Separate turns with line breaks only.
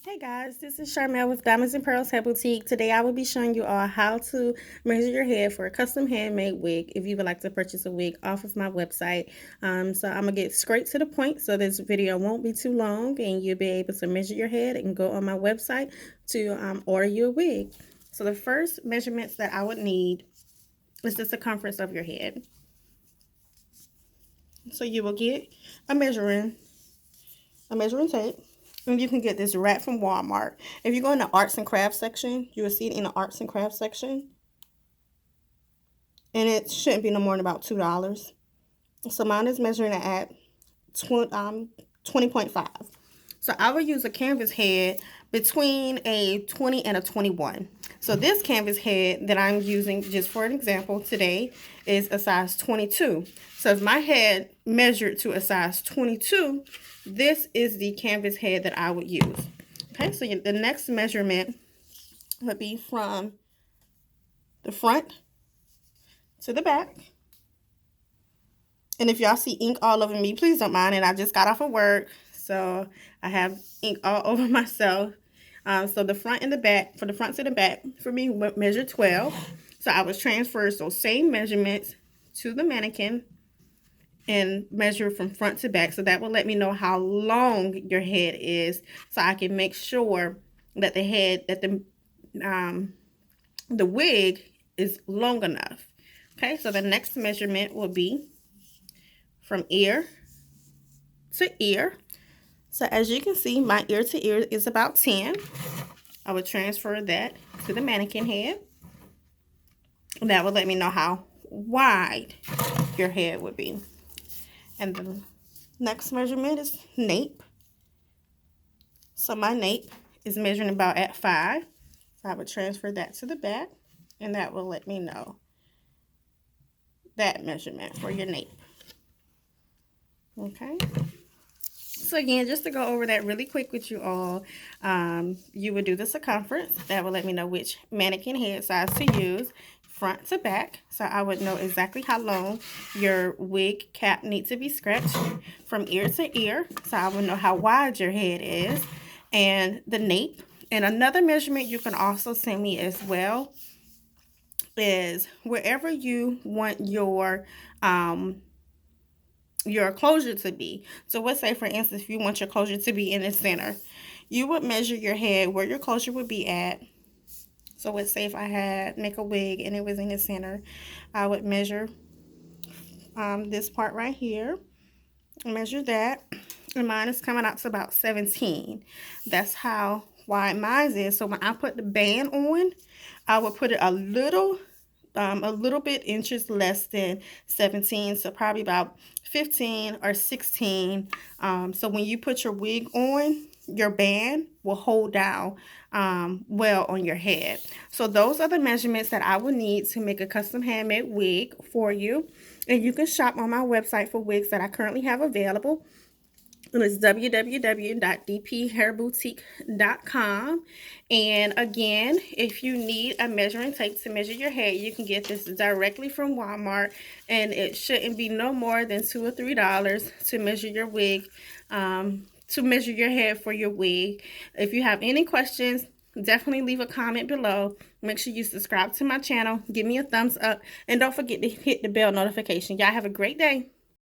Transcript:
Hey guys, this is Charmel with Diamonds and Pearls Hair Boutique. Today I will be showing you all how to measure your head for a custom handmade wig if you would like to purchase a wig off of my website. So I'm going to get straight to the point so this video won't be too long and you'll be able to measure your head and go on my website to order you a wig. So the first measurements that I would need is the circumference of your head. So you will get a measuring tape. And you can get this wrap from Walmart. If you go in the arts and crafts section, you will see it in the arts and crafts section. And it shouldn't be no more than about $2. So mine is measuring at 20.5. So I will use a canvas head between a 20 and a 21. So this canvas head that I'm using, just for an example today, is a size 22. So if my head measured to a size 22, this is the canvas head that I would use. Okay, so the next measurement would be from the front to the back. And if y'all see ink all over me, please don't mind it. I just got off of work, so I have ink all over myself. So the front and the back, for the front to the back, for me, measure 12. So I was transferred those same measurements to the mannequin and measure from front to back. So that will let me know how long your head is, so I can make sure that the wig is long enough. Okay, so the next measurement will be from ear to ear. So as you can see, my ear to ear is about 10. I would transfer that to the mannequin head. That will let me know how wide your head would be. And the next measurement is nape. So my nape is measuring about at 5. So I would transfer that to the back, and that will let me know that measurement for your nape. Okay. So again, just to go over that really quick with you all, you would do the circumference. That will let me know which mannequin head size to use, front to back. So I would know exactly how long your wig cap needs to be scratched from ear to ear. So I would know how wide your head is, and the nape. And another measurement you can also send me as well is wherever you want your closure to be. So let's say, for instance, if you want your closure to be in the center, you would measure your head where your closure would be at. So let's say if I had make a wig and it was in the center, I would measure this part right here, measure that, and mine is coming out to about 17. That's how wide mine is. So when I put the band on, I would put it a little bit inches less than 17, so probably about 15 or 16. So when you put your wig on, your band will hold down well on your head. So those are the measurements that I will need to make a custom handmade wig for you. And you can shop on my website for wigs that I currently have available. And it's www.dphairboutique.com. And again, if you need a measuring tape to measure your head, you can get this directly from Walmart, and it shouldn't be no more than $2 or $3 to measure your wig, to measure your head for your wig. If you have any questions, definitely leave a comment below. Make sure you subscribe to my channel, give me a thumbs up, and don't forget to hit the bell notification. Y'all have a great day.